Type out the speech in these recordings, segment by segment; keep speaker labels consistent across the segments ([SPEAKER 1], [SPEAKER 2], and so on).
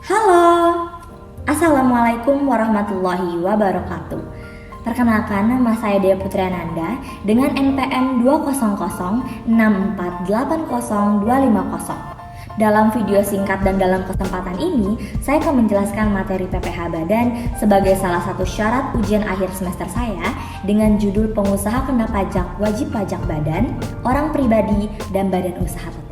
[SPEAKER 1] Halo, Assalamualaikum warahmatullahi wabarakatuh. Perkenalkan, nama saya Dea Putri Ananda dengan NPM 20064802550. Dalam video singkat dan dalam kesempatan ini, saya akan menjelaskan materi PPh Badan sebagai salah satu syarat ujian akhir semester saya dengan judul pengusaha kena pajak wajib pajak badan, orang pribadi, dan badan usaha tetap.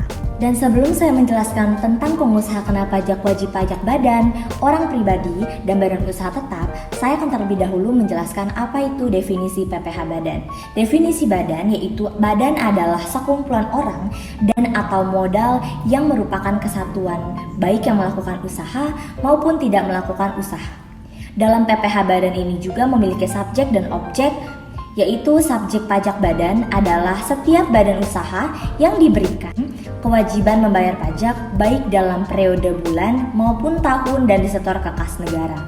[SPEAKER 1] Dan sebelum saya menjelaskan tentang pengusaha kena pajak wajib pajak badan, orang pribadi, dan badan usaha tetap, saya akan terlebih dahulu menjelaskan apa itu definisi PPh Badan. Definisi badan yaitu badan adalah sekumpulan orang dan atau modal yang merupakan kesatuan, baik yang melakukan usaha maupun tidak melakukan usaha. Dalam PPh Badan ini juga memiliki subjek dan objek, yaitu subjek pajak badan adalah setiap badan usaha yang diberikan kewajiban membayar pajak baik dalam periode bulan maupun tahun dan disetor ke kas negara.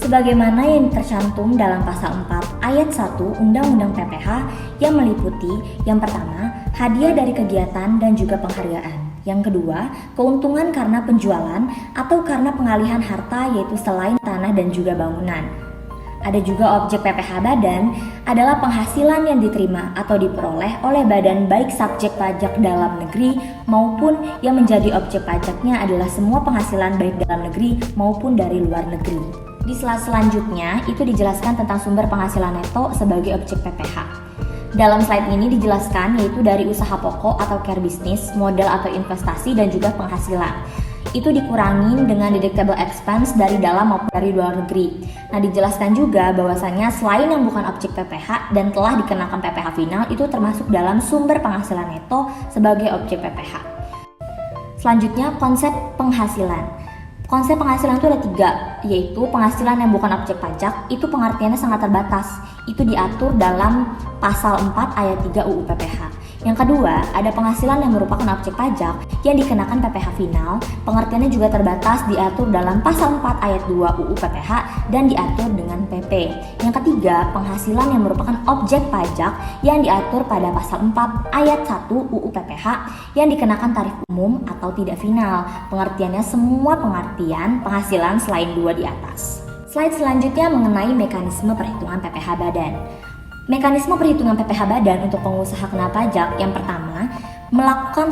[SPEAKER 1] Sebagaimana yang tercantum dalam pasal 4 ayat 1 Undang-Undang PPh yang meliputi yang pertama, hadiah dari kegiatan dan juga penghargaan. Yang kedua, keuntungan karena penjualan atau karena pengalihan harta yaitu selain tanah dan juga bangunan. Ada juga objek PPh Badan adalah penghasilan yang diterima atau diperoleh oleh badan baik subjek pajak dalam negeri maupun yang menjadi objek pajaknya adalah semua penghasilan baik dalam negeri maupun dari luar negeri. Di slide selanjutnya itu dijelaskan tentang sumber penghasilan neto sebagai objek PPh. Dalam slide ini dijelaskan yaitu dari usaha pokok atau care business, modal atau investasi dan juga penghasilan. Itu dikurangi dengan deductible expense dari dalam maupun dari luar negeri. Nah, dijelaskan juga bahwasanya selain yang bukan objek PPh dan telah dikenakan PPh final itu termasuk dalam sumber penghasilan neto sebagai objek PPh. Selanjutnya, konsep penghasilan. Konsep penghasilan itu ada 3, yaitu penghasilan yang bukan objek pajak, itu pengertiannya sangat terbatas. Itu diatur dalam pasal 4 ayat 3 UU PPh. Yang kedua, ada penghasilan yang merupakan objek pajak yang dikenakan PPh final, pengertiannya juga terbatas diatur dalam pasal 4 ayat 2 UU PPh dan diatur dengan PP. Yang ketiga, penghasilan yang merupakan objek pajak yang diatur pada pasal 4 ayat 1 UU PPh yang dikenakan tarif umum atau tidak final, pengertiannya semua pengertian penghasilan selain 2 di atas. Slide selanjutnya mengenai mekanisme perhitungan PPh Badan. Mekanisme perhitungan PPh Badan untuk pengusaha kena pajak yang pertama,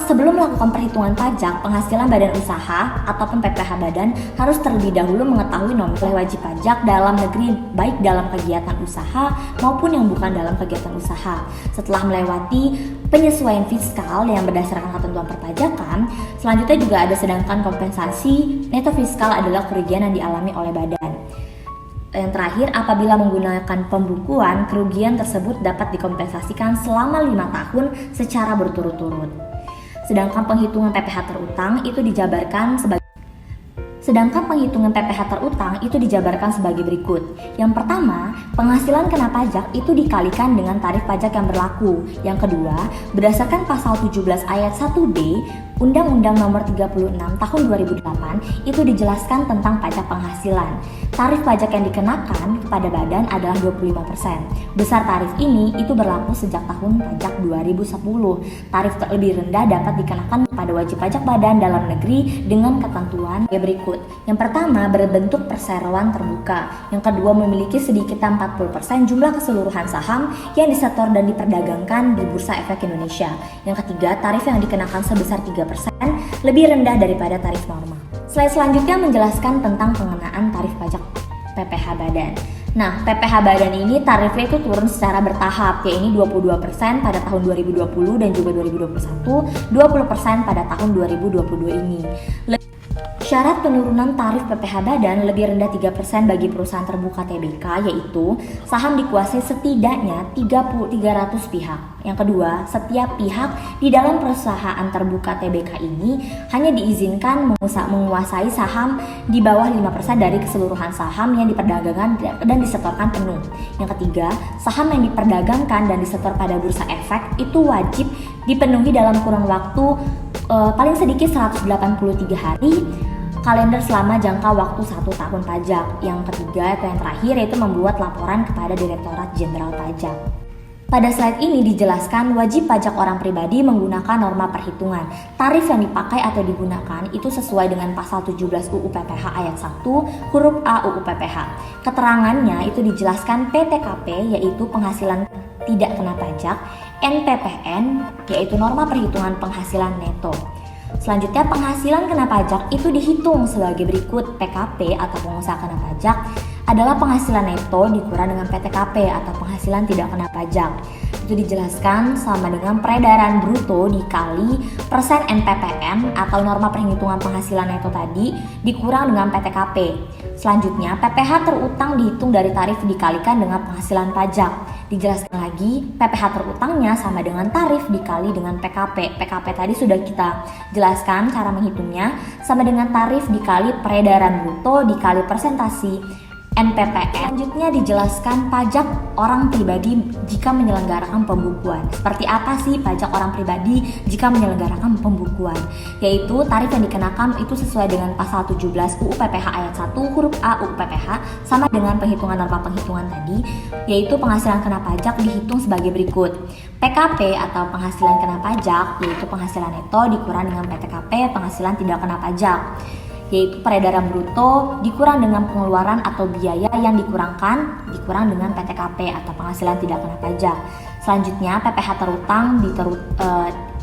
[SPEAKER 1] sebelum melakukan perhitungan pajak penghasilan badan usaha ataupun PPh Badan harus terlebih dahulu mengetahui nominal wajib pajak dalam negeri baik dalam kegiatan usaha maupun yang bukan dalam kegiatan usaha. Setelah melewati penyesuaian fiskal yang berdasarkan ketentuan perpajakan, selanjutnya juga ada sedangkan kompensasi neto fiskal adalah kerugian yang dialami oleh badan. Yang terakhir, apabila menggunakan pembukuan, kerugian tersebut dapat dikompensasikan selama 5 tahun secara berturut-turut. Sedangkan penghitungan PPh terutang itu dijabarkan sebagai berikut. Yang pertama, penghasilan kena pajak itu dikalikan dengan tarif pajak yang berlaku. Yang kedua, berdasarkan pasal 17 ayat 1B Undang-Undang Nomor 36 Tahun 2008 itu dijelaskan tentang pajak penghasilan. Tarif pajak yang dikenakan kepada badan adalah 25%. Besar tarif ini itu berlaku sejak tahun pajak 2010. Tarif terlebih rendah dapat dikenakan pada wajib pajak badan dalam negeri dengan ketentuan berikut. Yang pertama, berbentuk perseroan terbuka. Yang kedua, memiliki sedikit 40% jumlah keseluruhan saham yang disetor dan diperdagangkan di Bursa Efek Indonesia. Yang ketiga, tarif yang dikenakan sebesar 3% lebih rendah daripada tarif normal. Slide selanjutnya menjelaskan tentang pengenaan tarif pajak PPh Badan. Nah, PPh Badan ini tarifnya itu turun secara bertahap, yaitu 22% pada tahun 2020 dan juga 2021, 20% pada tahun 2022 ini. Syarat penurunan tarif PPh Badan lebih rendah 3% bagi perusahaan terbuka TBK, yaitu saham dikuasai setidaknya 300 pihak. Yang kedua, setiap pihak di dalam perusahaan terbuka TBK ini hanya diizinkan menguasai saham di bawah 5% dari keseluruhan saham yang diperdagangkan dan disetorkan penuh. Yang ketiga, saham yang diperdagangkan dan disetor pada Bursa Efek itu wajib dipenuhi dalam kurun waktu paling sedikit 183 hari kalender selama jangka waktu 1 tahun pajak. Yang ketiga atau yang terakhir yaitu membuat laporan kepada Direktorat Jenderal Pajak. Pada slide ini dijelaskan wajib pajak orang pribadi menggunakan norma perhitungan. Tarif yang dipakai atau digunakan itu sesuai dengan pasal 17 UU PPH ayat 1 huruf A UU PPH. Keterangannya itu dijelaskan PTKP yaitu penghasilan tidak kena pajak, NPPN yaitu norma perhitungan penghasilan neto. Selanjutnya penghasilan kena pajak itu dihitung sebagai berikut. PKP atau pengusaha kena pajak adalah penghasilan neto dikurang dengan PTKP atau penghasilan tidak kena pajak. Itu dijelaskan sama dengan peredaran bruto dikali persen NPPN atau norma perhitungan penghasilan neto tadi dikurang dengan PTKP. Selanjutnya PPH terutang dihitung dari tarif dikalikan dengan penghasilan pajak. Dijelaskan lagi PPH terutangnya sama dengan tarif dikali dengan PKP. PKP tadi sudah kita jelaskan cara menghitungnya sama dengan tarif dikali peredaran bruto dikali persentasi NPPN. Selanjutnya dijelaskan pajak orang pribadi jika menyelenggarakan pembukuan. Seperti apa sih pajak orang pribadi jika menyelenggarakan pembukuan? Yaitu tarif yang dikenakan itu sesuai dengan pasal 17 UU PPH ayat 1 huruf A UU PPH sama dengan perhitungan norma penghitungan tadi, yaitu penghasilan kena pajak dihitung sebagai berikut. PKP atau penghasilan kena pajak yaitu penghasilan neto dikurang dengan PTKP penghasilan tidak kena pajak, yaitu peredaran bruto dikurang dengan pengeluaran atau biaya yang dikurang dengan PTKP atau penghasilan tidak kena pajak. Selanjutnya PPH terutang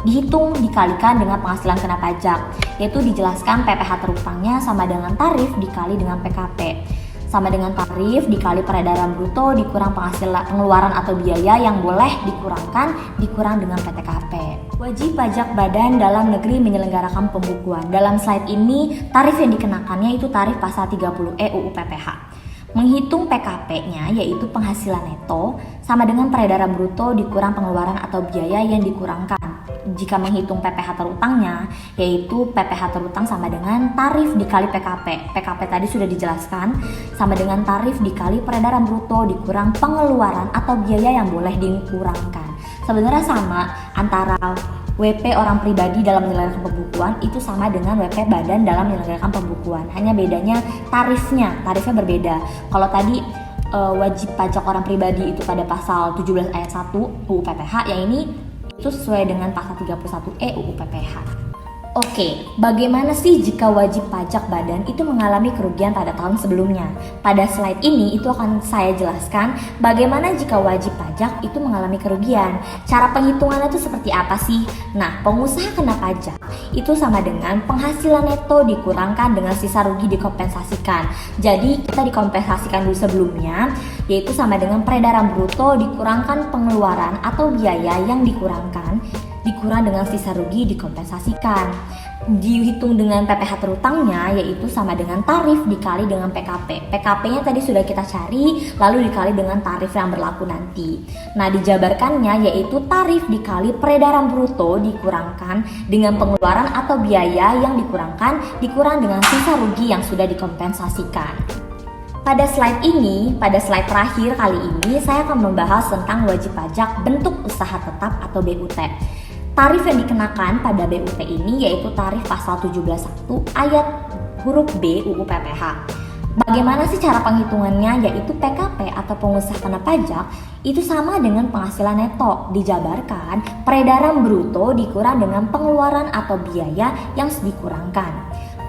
[SPEAKER 1] dihitung dikalikan dengan penghasilan kena pajak, yaitu dijelaskan PPH terutangnya sama dengan tarif dikali dengan PKP sama dengan tarif dikali peredaran bruto dikurang pengeluaran atau biaya yang boleh dikurang dengan PTKP. Wajib pajak badan dalam negeri menyelenggarakan pembukuan. Dalam slide ini tarif yang dikenakannya itu tarif pasal 30E UU PPH. Menghitung PKP-nya yaitu penghasilan neto sama dengan peredaran bruto dikurang pengeluaran atau biaya yang dikurangkan. Jika menghitung PPH terutangnya yaitu PPH terutang sama dengan tarif dikali PKP. PKP tadi sudah dijelaskan sama dengan tarif dikali peredaran bruto dikurang pengeluaran atau biaya yang boleh dikurangkan. Sebenarnya sama antara WP orang pribadi dalam menyelenggarakan pembukuan itu sama dengan WP badan dalam menyelenggarakan pembukuan. Hanya bedanya tarifnya berbeda. Kalau tadi wajib pajak orang pribadi itu pada pasal 17 ayat 1 UU PPH, yang ini itu sesuai dengan pasal 31E UU PPH. Oke, bagaimana sih jika wajib pajak badan itu mengalami kerugian pada tahun sebelumnya? Pada slide ini itu akan saya jelaskan bagaimana jika wajib pajak itu mengalami kerugian. Cara penghitungannya itu seperti apa sih? Nah, pengusaha kena pajak itu sama dengan penghasilan neto dikurangkan dengan sisa rugi dikompensasikan. Jadi kita dikompensasikan dulu sebelumnya, yaitu sama dengan peredaran bruto dikurangkan pengeluaran atau biaya yang dikurang dengan sisa rugi dikompensasikan. Dihitung dengan PPH terutangnya yaitu sama dengan tarif dikali dengan PKP. PKP-nya tadi sudah kita cari, lalu dikali dengan tarif yang berlaku nanti. Nah, dijabarkannya yaitu tarif dikali peredaran bruto dikurangkan dengan pengeluaran atau biaya yang dikurang dengan sisa rugi yang sudah dikompensasikan. Pada slide terakhir kali ini saya akan membahas tentang wajib pajak bentuk usaha tetap atau BUT. Tarif yang dikenakan pada BUT ini yaitu tarif pasal 17.1 ayat huruf B UU PPH. Bagaimana sih cara penghitungannya? Yaitu PKP atau pengusaha kena pajak itu sama dengan penghasilan neto, dijabarkan peredaran bruto dikurang dengan pengeluaran atau biaya yang dikurangkan.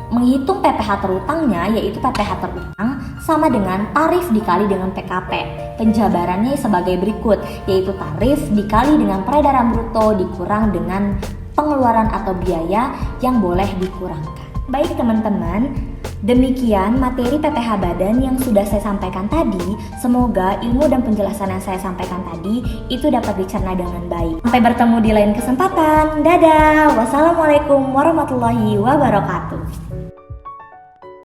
[SPEAKER 1] Menghitung PPH terutangnya yaitu PPH terutang sama dengan tarif dikali dengan PKP. Penjabarannya sebagai berikut, yaitu tarif dikali dengan peredaran bruto dikurang dengan pengeluaran atau biaya yang boleh dikurangkan. Baik teman-teman, demikian materi PPH badan yang sudah saya sampaikan tadi. Semoga ilmu dan penjelasan yang saya sampaikan tadi itu dapat dicerna dengan baik. Sampai bertemu di lain kesempatan. Dadah. Wassalamualaikum warahmatullahi wabarakatuh.